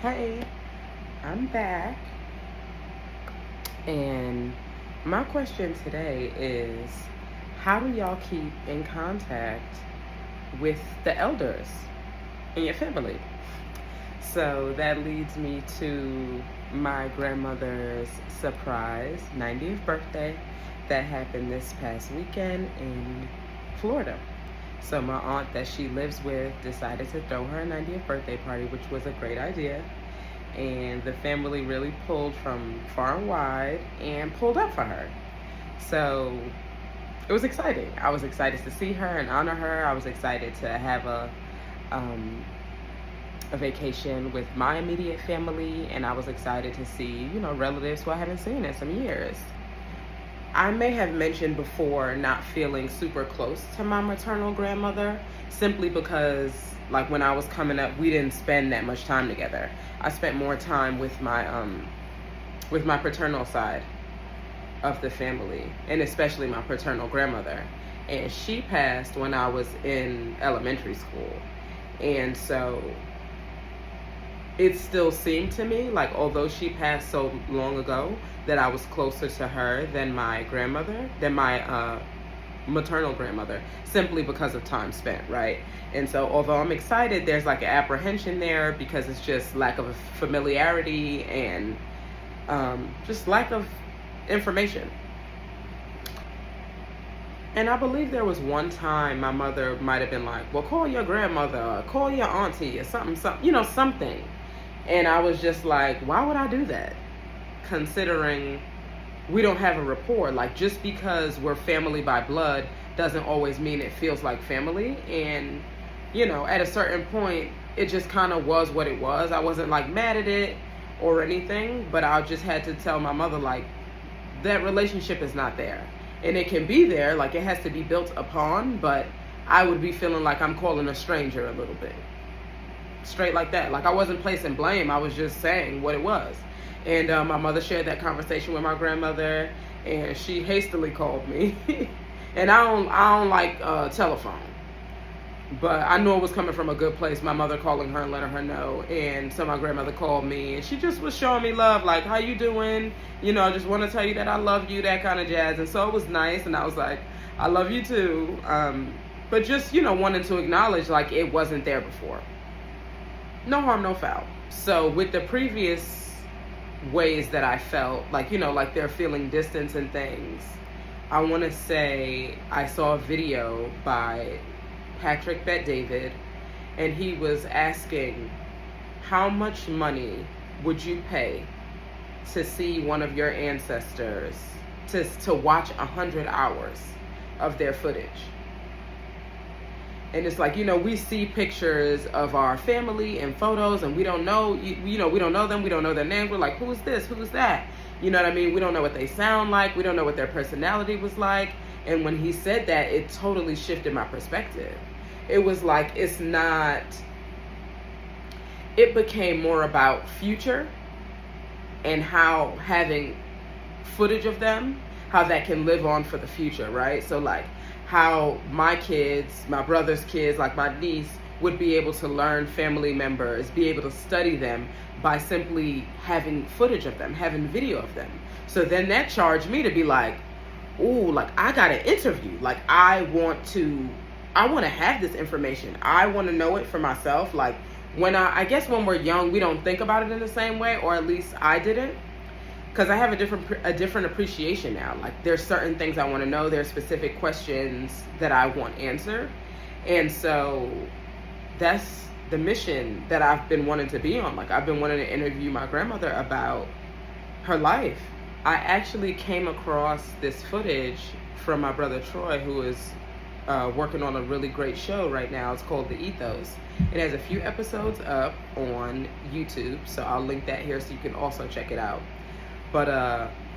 Hey, I'm back. And my question today is, how do y'all keep in contact with the elders in your family? So that leads me to my grandmother's surprise 90th birthday that happened this past weekend in Florida. So my aunt that she lives with decided to throw her a 90th birthday party, which was a great idea. And the family really pulled from far and wide and pulled up for her. So it was exciting. I was excited to see her and honor her. I was excited to have um, a vacation with my immediate family, and I was excited to see, relatives who I haven't seen in some years. I may have mentioned before not feeling super close to my maternal grandmother simply because, like, when I was coming up, we didn't spend that much time together. I spent more time with my paternal side of the family, and especially my paternal grandmother. And she passed when I was in elementary school. And so it still seemed to me like, although she passed so long ago, that I was closer to her than my maternal grandmother, simply because of time spent, right? And so although I'm excited, there's like an apprehension there because it's just lack of familiarity and just lack of information. And I believe there was one time my mother might have been like, well, call your grandmother, or call your auntie, or something, something. And I was just like, why would I do that? Considering we don't have a rapport. Like, just because we're family by blood doesn't always mean it feels like family. And, at a certain point, it just kind of was what it was. I wasn't like mad at it or anything, but I just had to tell my mother, like, that relationship is not there. And it can be there, like, it has to be built upon, but I would be feeling like I'm calling a stranger a little bit. Straight like that. Like, I wasn't placing blame, I was just saying what it was. And my mother shared that conversation with my grandmother, and she hastily called me. And I don't like telephone, but I knew it was coming from a good place. My mother calling her and letting her know. And so my grandmother called me, and she just was showing me love, like, how you doing? I just want to tell you that I love you, that kind of jazz. And so it was nice, and I was like, I love you too. But just, wanting to acknowledge, like, it wasn't there before. No harm, no foul. So with the previous ways that I felt, like, like they're feeling distance and things, I want to say I saw a video by Patrick Bet-David, and he was asking, how much money would you pay to see one of your ancestors, to watch 100 hours of their footage? And it's like, we see pictures of our family and photos, and we don't know, we don't know them, we don't know their names. We're like, who is this? Who is that? You know what I mean? We don't know what they sound like. We don't know what their personality was like. And when he said that, it totally shifted my perspective. It was like, it became more about future and how having footage of them, how that can live on for the future, right? So like, how my kids, my brother's kids, like my niece, would be able to learn family members, be able to study them by simply having footage of them, having video of them. So then that charged me to be like, ooh, like, I got an interview. Like, I want to have this information. I want to know it for myself. Like, when I guess when we're young, we don't think about it in the same way, or at least I didn't. Because I have a different appreciation now. Like, there's certain things I want to know. There's specific questions that I want answered. And so that's the mission that I've been wanting to be on. Like, I've been wanting to interview my grandmother about her life. I actually came across this footage from my brother Troy, who is working on a really great show right now. It's called The Ethos. It has a few episodes up on YouTube, so I'll link that here so you can also check it out. But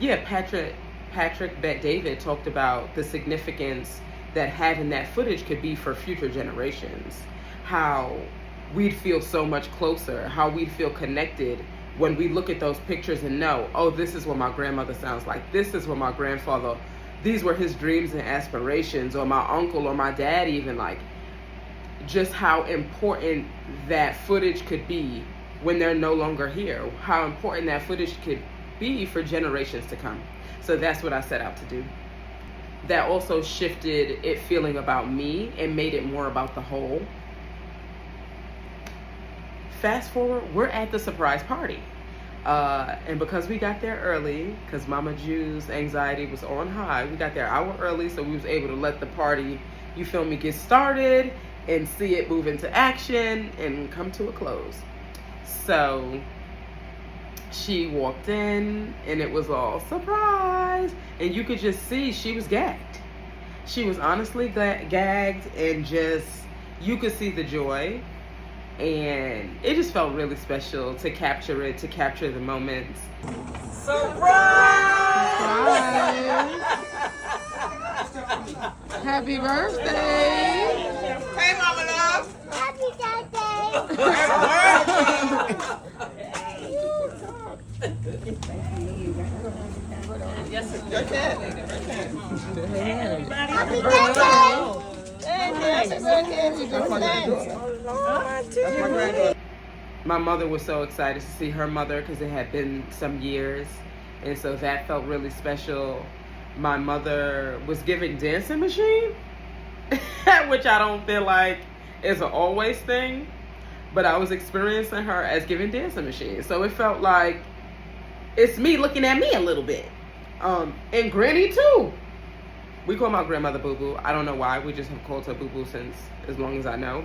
Patrick Bet-David talked about the significance that having that footage could be for future generations. How we'd feel so much closer, how we'd feel connected when we look at those pictures and know, oh, this is what my grandmother sounds like. This is what my grandfather, these were his dreams and aspirations, or my uncle or my dad even, like, just how important that footage could be when they're no longer here, how important that footage could be for generations to come. So that's what I set out to do. That also shifted it feeling about me and made it more about the whole. Fast forward, we're at the surprise party. And because we got there early, because Mama Jew's anxiety was on high, we got there an hour early, so we was able to let the party, you feel me, get started and see it move into action and come to a close. So she walked in and it was all surprise, and you could just see she was gagged. She was honestly gagged, and just, you could see the joy. And it just felt really special to capture it, to capture the moments. Surprise! Happy birthday! Hey, Mama Love! Happy birthday! Happy birthday! My mother was so excited to see her mother because it had been some years, and so that felt really special. My mother was giving dancing machine, which I don't feel like is an always thing, but I was experiencing her as giving dancing machine. So it felt like it's me looking at me a little bit. And Granny too. We call my grandmother Boo Boo. I don't know why. We just have called her Boo Boo since as long as I know.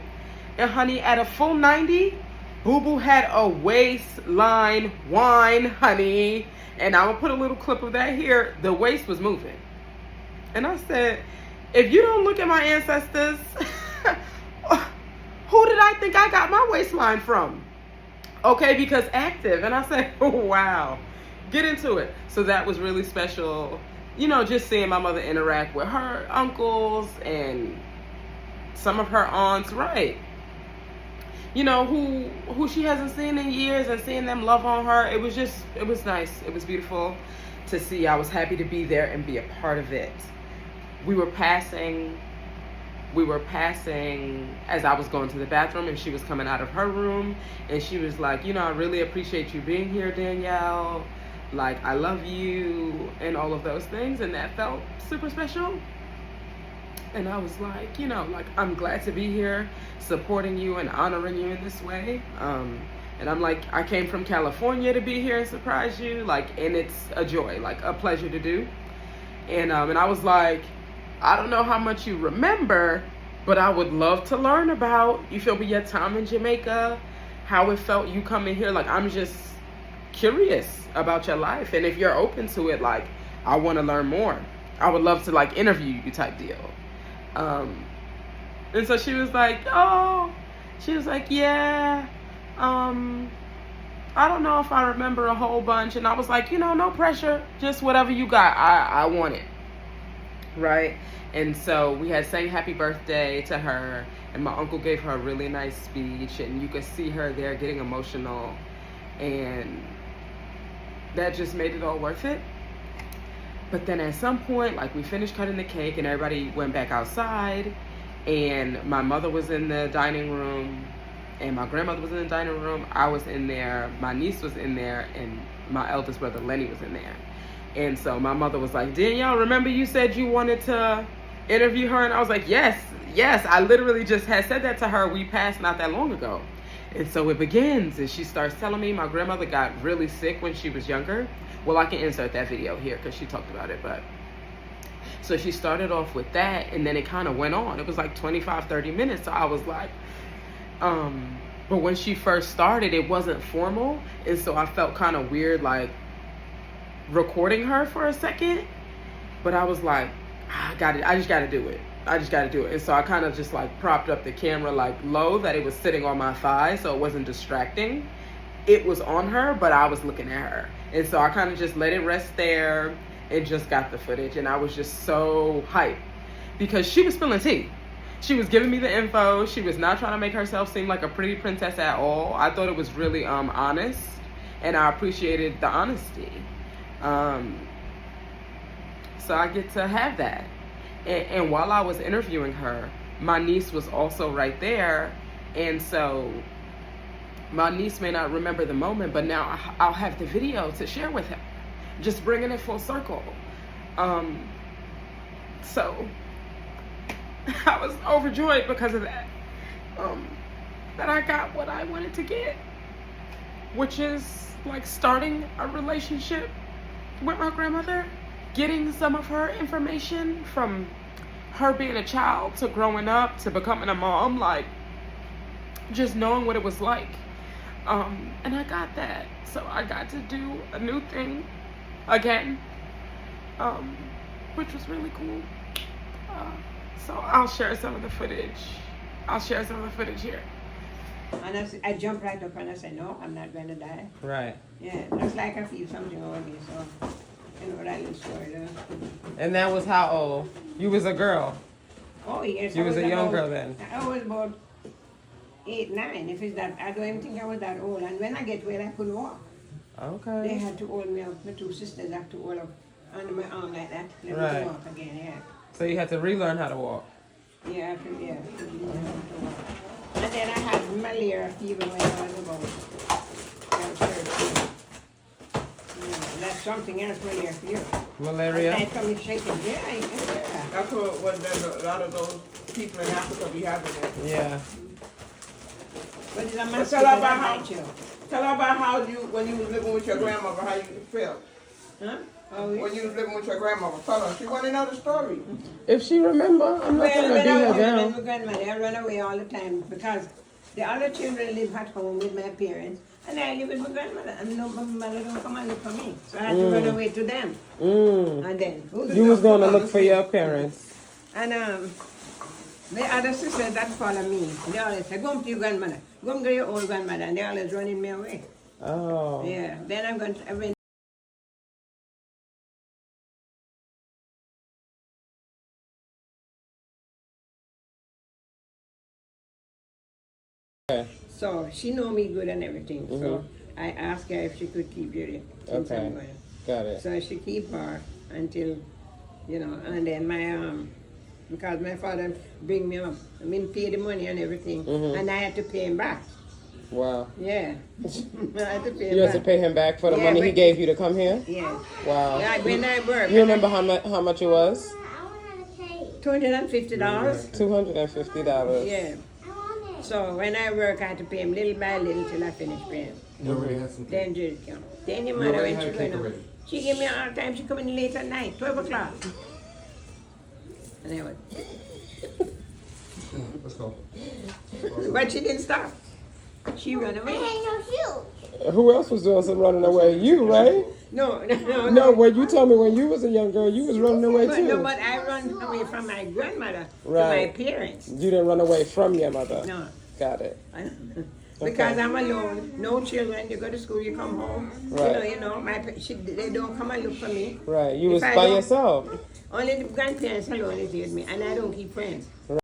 And honey, at a full 90, Boo Boo had a waistline wine, honey. And I will put a little clip of that here. The waist was moving. And I said, if you don't look at my ancestors, who did I think I got my waistline from? Okay, because active. And I said, wow, get into it. So that was really special. You know, just seeing my mother interact with her uncles and some of her aunts, right? You know, who she hasn't seen in years, and seeing them love on her. It was nice. It was beautiful to see. I was happy to be there and be a part of it. We were passing as I was going to the bathroom, and she was coming out of her room, and she was like, you know, I really appreciate you being here, Danielle. Like, I love you, and all of those things, and that felt super special. And I was like, you know, like, I'm glad to be here, supporting you and honoring you in this way. And I'm like, I came from California to be here and surprise you, like, and it's a joy, like, a pleasure to do. And I was like, I don't know how much you remember, but I would love to learn about, you feel me, your time in Jamaica, how it felt you coming here. Like, I'm just curious about your life, and if you're open to it, like, I want to learn more. I would love to, like, interview you type deal. And so she was like, yeah, I don't know if I remember a whole bunch. And I was like, you know, no pressure, just whatever you got, I want it, right? And so we had sang happy birthday to her, and my uncle gave her a really nice speech, and you could see her there getting emotional, and that just made it all worth it. But then at some point, like, we finished cutting the cake and everybody went back outside, and my mother was in the dining room and my grandmother was in the dining room. I was in there, my niece was in there, and my eldest brother Lenny was in there. And so my mother was like, Danielle, remember you said you wanted to interview her? And I was like, yes, I literally just had said that to her. We passed not that long ago. And so it begins, and she starts telling me my grandmother got really sick when she was younger. Well, I can insert that video here because she talked about it, but so she started off with that, and then it kind of went on. It was like 25-30 minutes. So I was like, but when she first started, it wasn't formal, and so I felt kind of weird, like, recording her for a second. But I was like, I just gotta do it. And so I kind of just, like, propped up the camera, like, low, that it was sitting on my thigh so it wasn't distracting. It was on her, but I was looking at her. And so I kind of just let it rest there and just got the footage. And I was just so hyped because she was spilling tea. She was giving me the info. She was not trying to make herself seem like a pretty princess at all. I thought it was really honest, and I appreciated the honesty. So I get to have that. And while I was interviewing her, my niece was also right there. And so My niece may not remember the moment, but now I'll have the video to share with him. Just bringing it full circle. So I was overjoyed because of that. That I got what I wanted to get, which is like starting a relationship with my grandmother, getting some of her information from her being a child to growing up to becoming a mom, like just knowing what it was like. And I got that. So I got to do a new thing again, which was really cool. So I'll share some of the footage. I'll share some of the footage here. And I jumped right up and I said, no, I'm not going to die. Right. Yeah, looks like I feel something over me, so you know that little story there. And that was how old? You was a girl. Oh, yes. You I was a young about- girl then. I was about 8, 9, if it's that. I don't even think I was that old. And when I get well, I couldn't walk. They Okay. had to hold me up. My 2 sisters had to hold up under my arm like that. Let me Right. walk again, yeah. So you had to relearn how to walk. Yeah, yeah. And then I had malaria fever when I was about 13. That's something else malaria fever. Malaria. I come shaking. Yeah, I can hear that. That's what a lot of those people in Africa be having it. Yeah. But it's a But mosquito tell her about that how, bite you. tell her about how you, when you was living with your grandmother, how you felt. Huh? Oh, When you was living with your grandmother, tell her. She want to know the story. If she remember, I'm not Well, gonna when beat I her was with down. my grandmother, I run away all the time because the other children live at home with my parents, and I live with my grandmother, and no, my mother don't come and look for me, so I had to run away to them. And then You was gonna look for your parents. and the other sisters that follow me, they always say, "Go to your grandmother, go to your old grandmother," and they always running me away. Oh. Yeah, then I'm going to. So she know me good and everything. So I asked her if she could keep Judy. Since Okay. I'm going. Got it. So she keep her until, you know, and then my because my father bring me up. I mean, pay the money and everything, and I had to pay him back. Wow. Yeah, I had to pay him You had back. to pay him back for the Yeah, money he but- gave you to come here? Yeah. Wow. Yeah, when I work. You remember how much it was? $250. $250. Yeah. So when I work, I had to pay him little by little till I finish paying. You already had some cake. Then Judy come. Then your You mother already when she had cake going already. she gave me all the time. She come in late at night, 12 o'clock. And I went, Let's go. but she didn't stop. She ran away. Who else was also running away? You, right? No. No, when you told me when you was a young girl, you was running away But, too. no, but I run away from my grandmother Right. to my parents. You didn't run away from your mother. No. Got it. Because I'm alone, no children. You go to school, you come home. Right. You know, they don't come and look for me. Right. You If was I by don't- yourself. Only the grandparents alone is with me, and I don't keep friends.